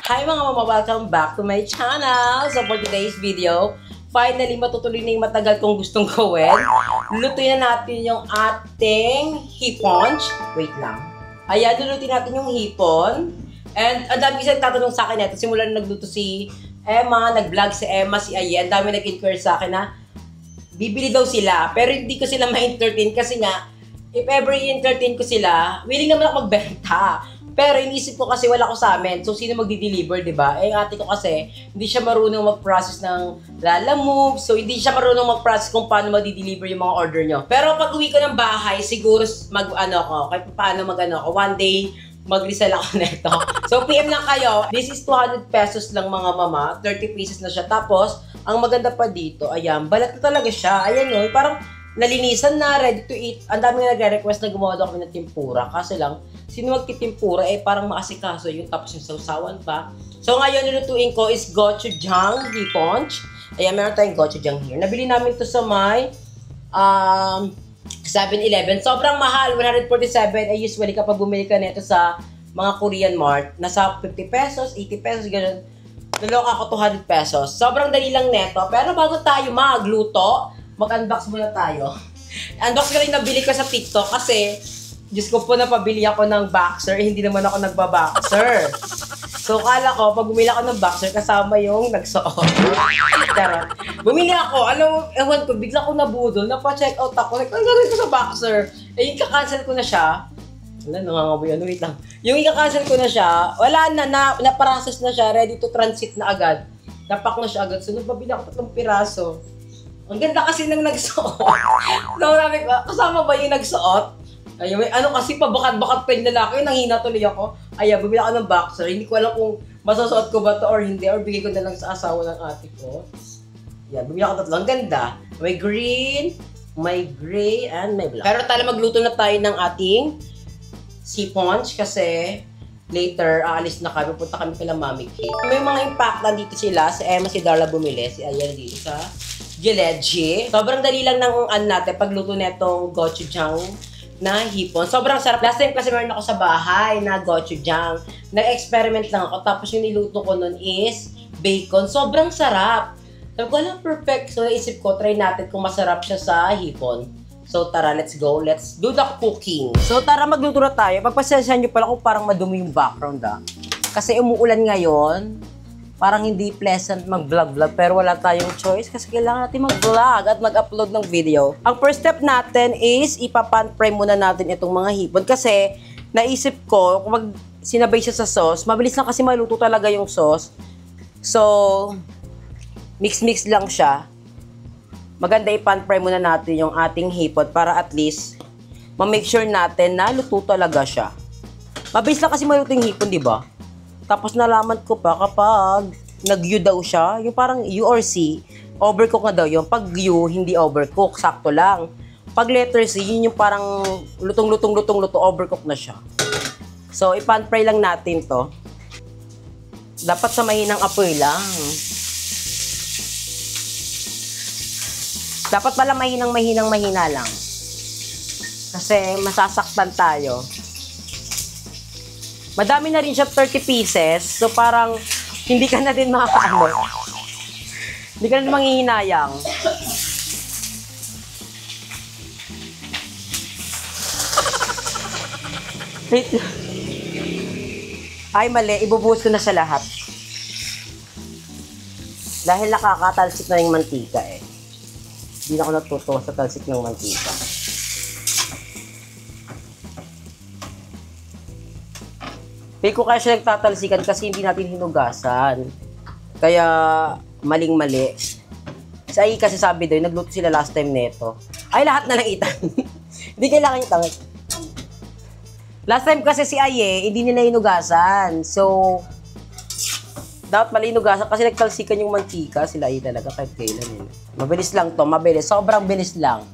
Hi mga mama, welcome back to my channel. So for today's video, finally matutuloy na yung matagal kong gustong gawin. Lulutuin na natin yung ating hipon. Wait lang. Ayan, lulutuin natin yung hipon. And ang dami kasi nagtatanong sa akin ito. Simulan na nagluto si Emma, nag-vlog si Emma, si Aye. Ang dami nag-inquire sa akin na bibili daw sila. Pero hindi ko sila ma-entertain kasi nga, if ever i-entertain ko sila, willing naman ako magbenta. Pero inisip ko kasi wala ko sa amin. So, sino magdi-deliver, di ba? Eh, ate ko kasi, hindi siya marunong mag-process ng Lalamove. So, hindi siya marunong mag-process kung paano magdi-deliver yung mga order nyo. Pero pag uwi ko ng bahay, siguro kahit paano one day, mag-resell ako neto. So, PM lang kayo. This is 200 pesos lang mga mama. 30 pieces na siya. Tapos, ang maganda pa dito, ayan, balat na talaga siya. Ayan yun, parang nalinisan na, ready to eat. Ang dami nga nagre-request na gumawa daw kami ng tempura. Kasi lang, sino magtitimpura, parang maasikaso yung tapos yung sausawan pa. So, ngayon, nilutuin ko is gochujang hipon. Ayan, meron tayong gochujang here. Nabili namin to sa may 7-Eleven. Sobrang mahal, 147. Usually, kapag bumili ka nito sa mga Korean Mart, nasa 50 pesos, 80 pesos, gano'n. Naloka ako 200 pesos. Sobrang dali lang neto. Pero bago tayo magluto, mag-unbox muna tayo. Unbox ko rin nabili ko sa TikTok kasi Diyos ko po napabili ako ng boxer, hindi naman ako nagba-boxer. So, kala ko, pag bumili ako ng boxer, kasama yung nagsuot. Pero, bumili ako, ewan ko, bigla ko nabudol, napa-check out ako, nagkagalit ko sa boxer. Eh, yung kakancel ko na siya, nangangaboy, wait lang. Yung ika-cancel ko na siya, wala na-process na siya, ready to transit na agad. Napak na siya agad, so nababili ako 3 piraso. Ang ganda kasi nang nagsuot. Kasama ba yung nagsuot? Ayun, kasi pabakat-bakat pa yung lalaki, nanghina tuloy ako. Ayan, bumili ako ng boxer. Hindi ko alam kung masasuot ko ba to or hindi, or bigay ko na lang sa asawa ng ate ko. Ayan, bumili ako 3. Ang ganda. May green, may gray, and may black. Pero tala magluto na tayo ng ating siponge kasi later, aalis na kami. Punta kami kay Mami Kate. May mga impact dito sila. Si Emma, si Darla bumili. Si Ayan dito sa Gileji. Sobrang dali lang ng natin pagluto netong gochujang na hipon. Sobrang sarap. Last time kasi meron ako sa bahay na gochujang. Nag-experiment lang ako. Tapos yung niluto ko nun is bacon. Sobrang sarap. Sabi ko, alam, perfect. So naisip ko, try natin kung masarap siya sa hipon. So tara, let's go. Let's do the cooking. So tara, magluto na tayo. Pagpasensyahan nyo pala kung parang madumi yung background Kasi umuulan ngayon. Parang hindi pleasant mag-vlog-vlog pero wala tayong choice kasi kailangan natin mag-vlog at mag-upload ng video. Ang first step natin is ipapan fry muna natin itong mga hipon kasi naisip ko kung sinabay siya sa sauce, mabilis lang kasi maluto talaga yung sauce. So, mix-mix lang siya. Maganda ipan fry muna natin yung ating hipon para at least ma-make sure natin na luto talaga siya. Mabilis lang kasi maluto yung hipon, di ba? Tapos nalaman ko pa kapag nag-U daw siya, yung parang U or C, overcook na daw yun. Pag U, hindi overcook, sakto lang. Pag letter C, yun yung parang lutong-luto, overcook na siya. So, ipan-fry lang natin to. Dapat sa mahinang apoy lang. Dapat pala mahina lang. Kasi masasaktan tayo. Madami na rin siya, 30 pieces. So, parang hindi ka na din makakaano. Hindi ka na din manghihinayang. Ay, mali. Ibubuhos ko na sa lahat. Dahil nakakatalsik na yung mantika eh. Hindi na ako natutuwa sa talsik ng mantika. Hindi ko kaya siya nagtatalsikan kasi hindi natin hinugasan. Kaya, maling-mali. Sa Ay kasi sabi doon, nagluto sila last time neto. Ay, lahat na lang itan. Hindi kailangan yung tangat. Last time kasi si Aye, hindi nila hinugasan. So, dapat mali hinugasan kasi nagtalsikan yung mantika. Sila Aye talaga kahit kailan. Mabilis lang to, mabilis. Sobrang bilis lang.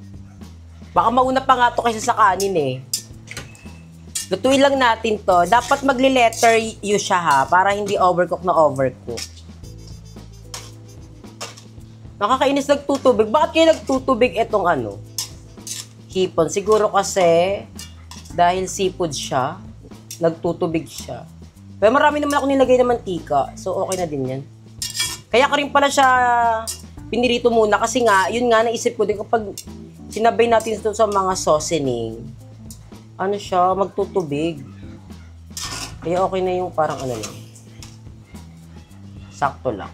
Baka mauna pa nga to kasi sa kanin eh. Lutuin lang natin to. Dapat magli-letter U siya ha, para hindi overcook na overcook. Nakakainis nagtutubig. Bakit kayo nagtutubig itong hipon? Siguro kasi dahil seafood siya, nagtutubig siya. Pero marami naman ako nilagay na mantika. So, okay na din yan. Kaya ko rin pala siya pinirito muna. Kasi nga, yun nga, naisip ko din kapag sinabay natin ito sa mga seasoning, ano siya, magtutubig. Kaya okay na yung parang ano lang. Sakto lang.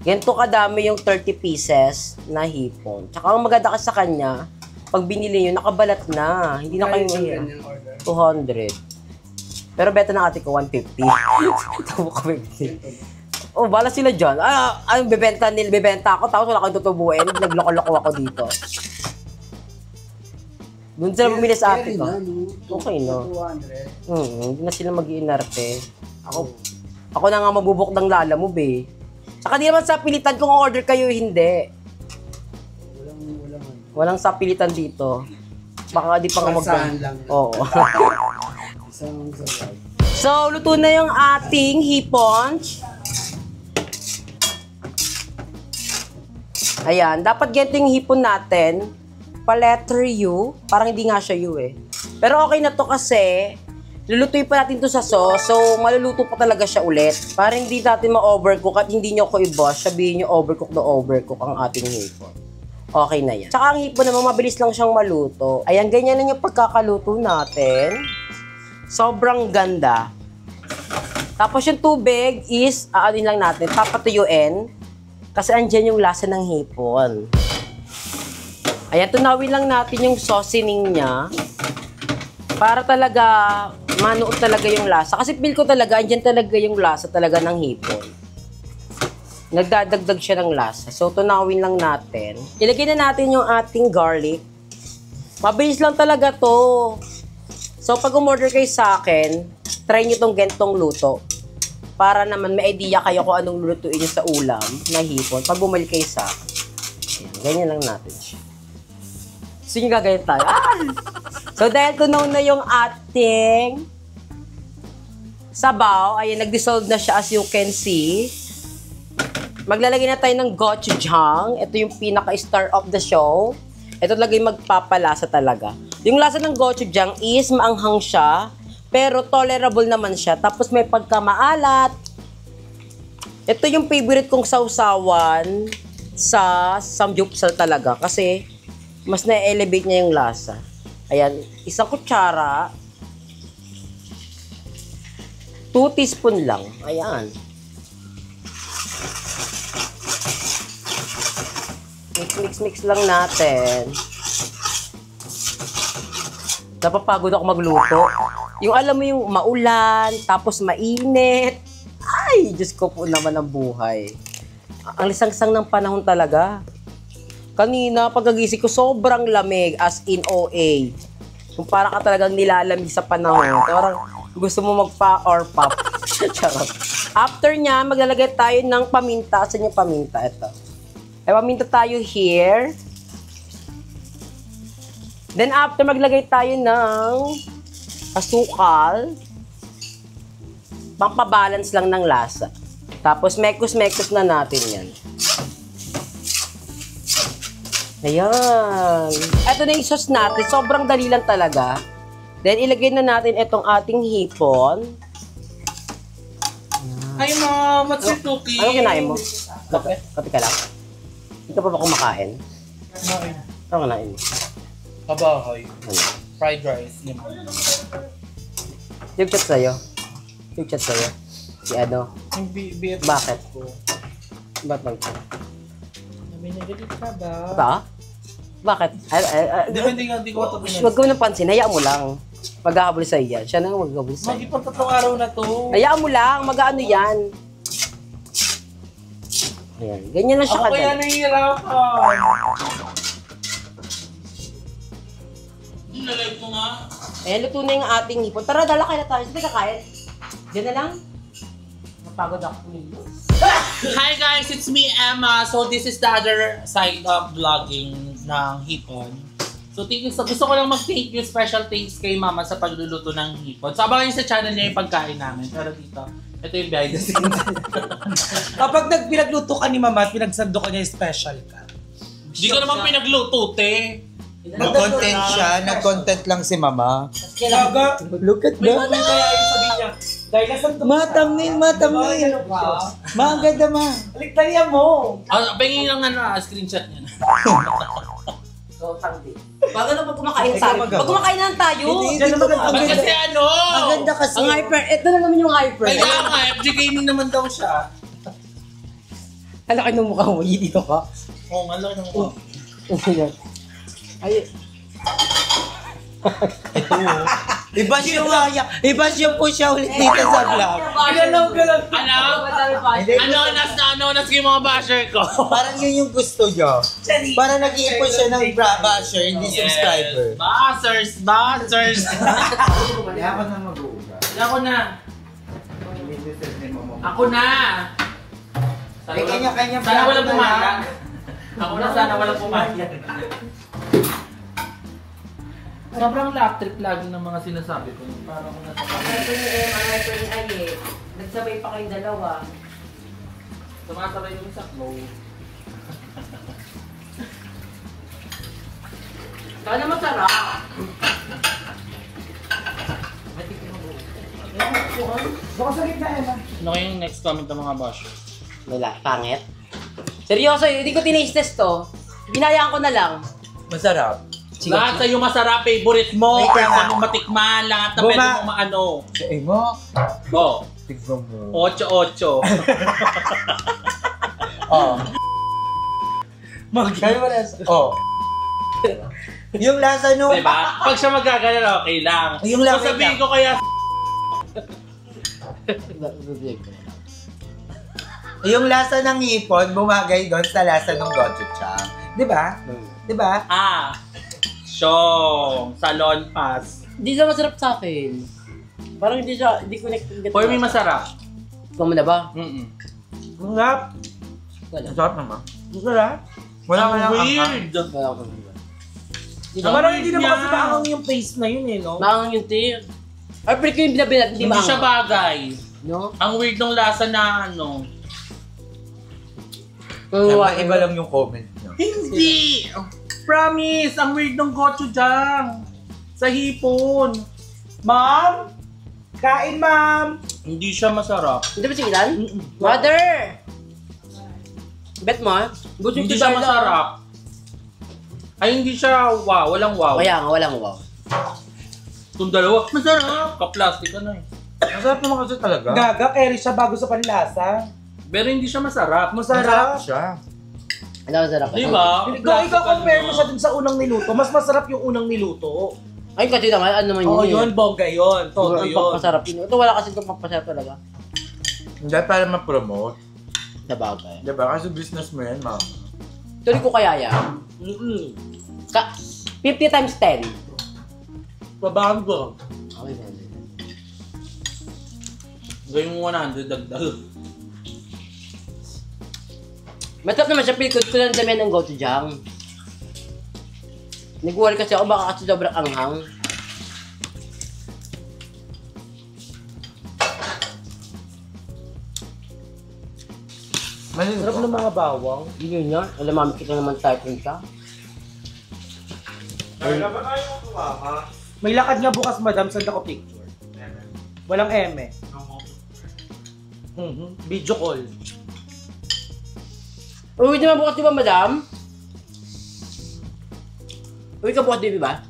Ganito kadami yung 30 pieces na hipon. Tsaka ang maganda ka sa kanya, pag binili nyo, nakabalat na. Hindi na kayo mahirap. 200. Pero beta ng ate ko, 150. Tabo ko 50. Oh, bala sila dyan. Ano, bebenta ako, tapos wala kang tutubuin. Nagloko-loko ako dito. Doon sila bumili sa ate ko. Okay, no? Hindi na sila mag-iinarte. Ako na nga mabubuk ng lala mo, be. Saka di naman sa pilitan kung order kayo, hindi. Walang sa pilitan dito. Baka di pa nga mag- Oo. So, luto na yung ating hipon. Ayan, dapat ganito yung hipon natin. Pa-letter U. Parang hindi nga siya U eh. Pero okay na to kasi lulutuin pa natin to sa sauce. So, maluluto pa talaga siya ulit. Para hindi natin ma-overcook at hindi nyo ko i-boss. Sabihin nyo overcook na overcook ang ating hipon. Okay na yan. Tsaka ang hipon naman, mabilis lang siyang maluto. Ayan, ganyan na yung pagkakaluto natin. Sobrang ganda. Tapos yung tubig is, aanin lang natin, papatuyuin. Kasi andyan yung lasa ng hipon. Ayan, tunawin lang natin yung seasoning niya. Para talaga, manuot talaga yung lasa. Kasi feel ko talaga, andyan talaga yung lasa talaga ng hipon. Nagdadagdag siya ng lasa. So, tunawin lang natin. Ilagay na natin yung ating garlic. Mabilis lang talaga to. So, pag umorder kayo sa akin, try nyo tong gentong luto. Para naman may idea kayo kung anong lulutuin nyo sa ulam na hipon. Pag bumalik kayo sa akin. Ayan, ganyan lang natin siya. So, yung gagawin tayo. So, dahil tunaw na yung ating sabaw, ayan, nag-dissolve na siya as you can see. Maglalagay na tayo ng gochujang. Ito yung pinaka-star of the show. Ito talaga yung magpapalasa talaga. Yung lasa ng gochujang is maanghang siya, pero tolerable naman siya. Tapos may pagkamaalat. Ito yung favorite kong sausawan sa samgyupsal talaga. Kasi mas na-elevate niya yung lasa. Ayan, isang kutsara. 2 teaspoon lang. Ayan. Mix lang natin. Napapagod ako magluto. Yung alam mo yung maulan, tapos mainit. Ay, Diyos ko po naman ang buhay. Ang lisang-sang ng panahon talaga. Kanina, pagkagising ko, sobrang lamig, as in OA. Kung para ka talagang nilalamig sa panahon. Parang gusto mo magpa or pop. Charot. After niya, maglalagay tayo ng paminta. Saan yung paminta? Ito. Ay, paminta tayo here. Then after, maglagay tayo ng asukal. Pampabalance lang ng lasa. Tapos, mekos-mekos na natin yan. Ayan. Ito na yung sauce natin. Sobrang dali lang talaga. Then, ilagay na natin itong ating hipon. Hi, Mom! What's your cooking? Ano kinain mo? Kape ka lang? Hindi ka pa ba kumakain? Kumain. Ano kinain mo? Kabahay. Ano? Fried rice. Limon. Yung chat sa'yo? Yung chat sa'yo? Si ano? Yung BF Bakit? ko. Ba't mag-chat? Nabinagalit ka ba? Ito? Bakit? Hindi ko ito pinansin. Huwag ko napansin. Hayaan mo lang. Mag-ahabol sa'yo yan. Siya na mag-ahabol sa'yo. Mag-ipang 3 araw na to. Hayaan mo lang. Mag-ano yan. Ayan. Ganyan na siya Ako kaya kadali. nahihirapan. Nalive ko nga. Ayan, luto na yung ating hipon. Tara, dala kayo na tayo. Sabi kakain. Diyan na lang. Napagod ako. Hi guys, it's me Emma. So this is the other side of vlogging ng hipon. So thank you. So, gusto ko lang mag-thank you, special thanks kay Mama sa pagluluto ng hipon. So abangan niyo sa channel niya yung pagkain namin. Pero dito, ito yung behind the scenes. Kapag pinagluto ka ni Mama at pinagsando ka niya, special ka. Hindi ko naman pinagluto, te. Nag-content siya, nag-content lang si Mama. Gaga. Look at May that. kaya yung sabi niya. Dahil nasan to? Matamnin. Ma, ang ganda ma. Aliktayan mo. Pengin lang screenshot niya. Bago na pag kumakain tayo. Pag kumakain na tayo. Hindi ko ang Kasi ganda. Ang ganda kasi. Ang hyper. Ito na naman yung hyper. Kaya nga, FG Gaming naman daw siya. Ang laki ng mukha mo. Dito ka. Oo, ang laki ng mukha. Ay. Ibas yung po siya ulit dito sa vlog. Galaw. Ano nas yung mga basher ko? Parang yun yung gusto niya. Parang nag-iipon siya ng basher, hindi subscriber. Bashers. Kaya ako na mag-uuga. Ako na. Kanya-kanya Sana walang pumayag. Sana walang pumayag. Sobrang lap trip lagi ng mga sinasabi ko. Parang nasa Ang hyper ni M, ang hyper ni Aye. Nagsabay pa kayong dalawa. sumasabay yung isa flow. Sana masarap. Baka sa gitna yan. Ano kayong next comment ng mga bashers? Wala, pangit. Seryoso, hindi ko tinaste test to. Binayaan ko na lang. Masarap. Lahat sa'yo masarap, favorite mo. Wait, Kaya tama. mo matikman, lahat na pwede mo maano. Mo, Oh, tignan mo. 8-8. Oh. Kaya mo na. Oh. Yung lasa nung... Diba? Pag siya magagalan, okay lang. Yung lang, So sabihin ko kaya, Yung lasa ng hipon, bumagay doon sa lasa ng gochujang. Di ba? Di ba? Syong, salon pass. Hindi siya masarap sa akin. Parang hindi connected. For me, masarap. Ikaw mo na ba? Masarap. Wala. Masarap naman. Masarap. Wala ka lang Weird. Wala ako. Parang hindi weird naman niya. kasi maangang yung taste na yun eh, no? Maangang yung tea. Ay, pero yung binabilat, hindi Hindi siya maangang. bagay. No? Ang weird ng lasa na ano. Iba lang yung comment niyo. Hindi! Promise! Ang weird ng gochujang. Sa hipon. Ma'am? Kain, ma'am! Hindi siya masarap. Hindi ba sigilan? Mother! Bet mo ah. Gusto Hindi ko siya dahil- masarap. Ay, hindi siya wow. Walang wow. Kaya nga, walang wow. Itong dalawa, masarap. Ka-plastic ka na eh. Masarap naman kasi talaga. Gaga, carry siya bago sa panlasa. Pero hindi siya masarap. Masarap. siya. Ano masarap? Di ba? Ikaw compare mo siya dun sa unang niluto. Mas masarap yung unang niluto. Ay, kasi naman, ano naman Oo, yun? yun, bongga yun. Todo Ang yun. pagpasarap yun. Ito wala kasi itong pagpasarap talaga. Hindi para ma-promote. Sa bagay. Diba? Kasi business mo yan, mama. Tuloy ko kaya yan. 50 times 10. Babago. Okay, man. Gawin mo 100 dagdag. Masarap naman siya, pilikod ko lang dami ng gochujang. Nag-worry kasi ako, baka kasi sobrang anghang. Sarap ng mga bawang. Yun yun. Alam mami, kita naman typing siya. May lakad nga bukas, madam. Send ako picture. Walang eme. Video call. Uwi naman bukas, di ba, madam? Uwi ka bukas, di ba?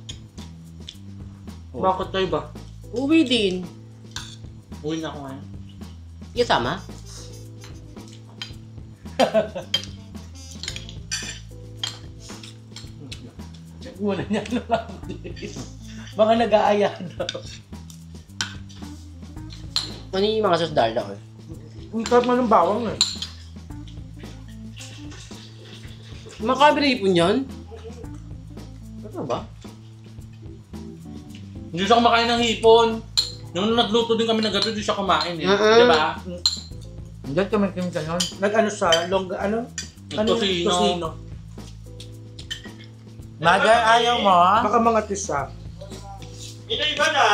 Bakit tayo ba? Uwi din. Uwi na ako ngayon. Kasama? Check muna niya lang. Baka nag-aaya daw. Ano yung mga sauce darda ko? Ang sarap nga ng bawang eh. Makabili po niyan? Ano ba? Hindi siya kumakain ng hipon. Nung nagluto din kami ng gabi, hindi siya kumain eh. Di ba? Hindi kami kim ka nun. Nag-ano siya, longga, ano? Tosino. Tosino. Mother, ayaw mo? Baka mga tis siya. Iba na?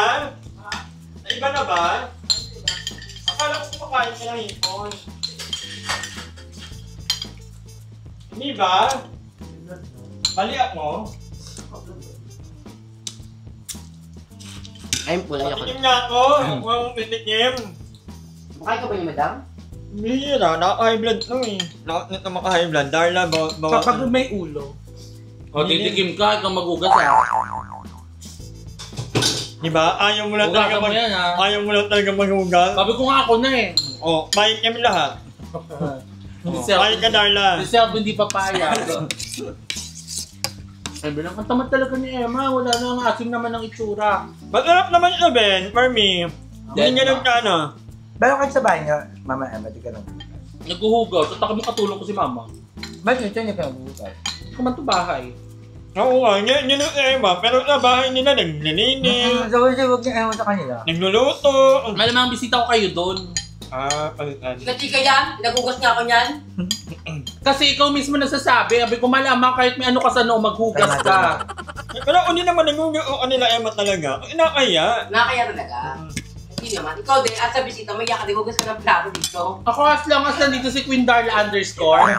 Naiba na ba? Akala ko kumakain ka ng hipon. Hindi ba? Baliak mo? Ayun po, ayoko na. Patikim nga ako. Huwag titikim. Makain ka ba niyo, madam? Hindi na. Naka-high blood to eh. Nakakit na maka-high blood. Darla, Kapag may ulo. O, titikim ka, ikaw magugas ha. Diba? Ayaw mo lang talaga Hugasan mo yan ha. Ayaw mo lang talaga maghugas. Sabi ko nga ako na eh. Oh, mayin kami lahat. Mayin ka, Darla. Si Self hindi papayag. Ay, bilang ang tamad talaga ni Emma. Wala na ang asim naman ng itsura. Masarap naman ito, Ben, for me. Hindi niya lang ka, ano. Pero kayo sa bahay niya, Mama Emma, di ka nang Naghuhugaw. Sa takot katulong ko si Mama. ba't ito niya pinagbubukas? Kuman to bahay. Oo nga, niya lang Emma. Pero sa bahay nila, naglilinis, Sabi siya, huwag niya ewan sa kanila. nagluluto. Malamang bisita ko kayo doon. Palitan. Chika-chika yan? Pinagugas niya ako niyan? Kasi ikaw mismo nagsasabi, abi ko malamang kahit may ano ka sa noo, maghugas ka. Pero hindi naman nagugulo nila Emma talaga. Inakaya. Nakakaya talaga. Hindi naman. Ikaw din, at sa bisita, may yaka, gugas ka ng plato dito. Ako as long as nandito si Queen Darla underscore.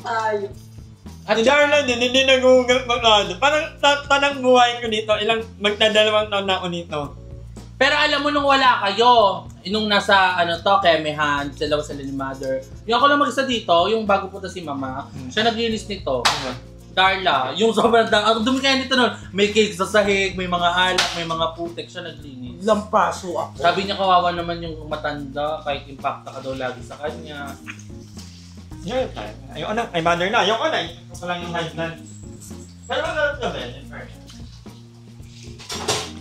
Ay. At si Darla din, hindi nagugulo maglado. Parang tanang buhay ko dito. Magdadalawang taon na ako dito. Pero alam mo nung wala kayo, nung nasa Kemehan, sila ni Mother. Yung ako lang mag-isa dito, yung bago punta si Mama, siya naglinis nito. Darla, yung sobrang ang dumi kaya nito nun. May cake sa sahig, may mga alak, may mga putek, siya naglinis. Lampaso ako. Sabi niya kawawa naman yung matanda, kahit impacta ka daw lagi sa kanya. Yun, ayoko na. Ay, mother na. Ayoko na. Ayoko ko lang yung high blood. Pero masarap ka, Ben.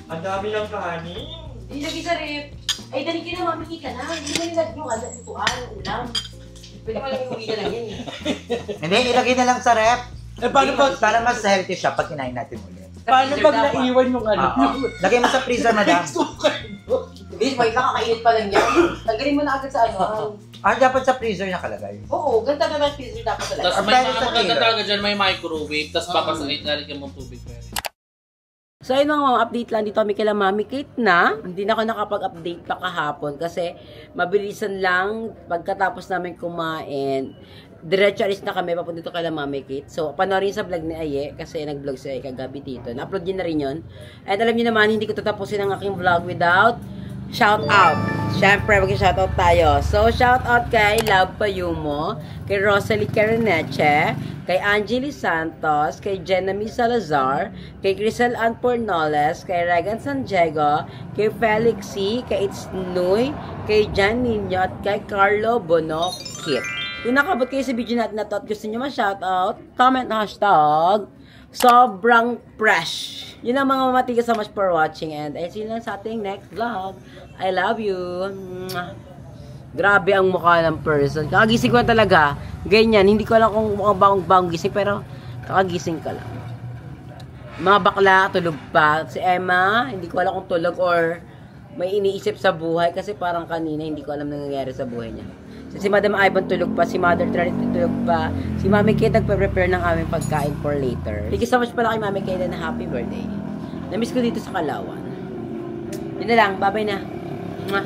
Ang dami ng kahanin. Ilagay sa rip. Ay, dali ka na, mamiki ka na. Hindi mo nilagay yung alas, ituan, ulam. Pwede ka lang yung uwi na lang yan eh. Hindi, ilagay na lang sa rep. Eh, paano pag, Para mas healthy siya pag kinain natin ulit. paano pag naiwan yung ano? Lagay mo sa freezer, madam. Hindi, may kakakainit pa lang yan. Tanggalin mo na agad sa ano. Dapat sa freezer nakalagay. Oo, ganda na ng freezer dapat Tapos talaga. may Pero mga sa maganda tira. talaga dyan, may microwave, tapos papasait na rin mong tubig. So ayun mga update lang dito kami kila Mami Kate na. Hindi na ako nakapag-update pa kahapon kasi mabilisan lang pagkatapos namin kumain. Diretso alis na kami papunta dito kila Mami Kate. So panoorin sa vlog ni Aye kasi nag-vlog si Aye kagabi dito. Na-upload niya na rin yun. At alam niyo naman hindi ko tatapusin ang aking vlog without shout out. Siyempre, mag-shout out tayo. So, shout out kay Love Payumo, kay Rosalie Careneche, kay Angeli Santos, kay Jenamy Salazar, kay Crisel Ann Pornoles, kay Regan San Diego, kay Felix C, kay It's Nuy, kay Jan Nino, at kay Carlo Bonokit. Kung nakabot kayo sa video natin na to at gusto nyo ma-shout out, comment hashtag sobrang fresh. Yun ang mga mamati ka so much for watching and I'll see you lang sa ating next vlog. I love you. Mwah. Grabe ang mukha ng person. Kakagising ko talaga. Ganyan. Hindi ko alam kung mukhang bangong gising pero kakagising ka lang. Mga bakla, tulog pa. Si Emma, hindi ko alam kung tulog or may iniisip sa buhay kasi parang kanina hindi ko alam nangyayari sa buhay niya. Si Madam Ivan tulog pa, si Mother Trinity tulog pa, si Mami Kate nagpe-prepare ng aming pagkain for later. Thank you so much pala kay Mami Kate and happy birthday. Namiss ko dito sa Kalawan. Yun na lang, bye-bye na. Mwah.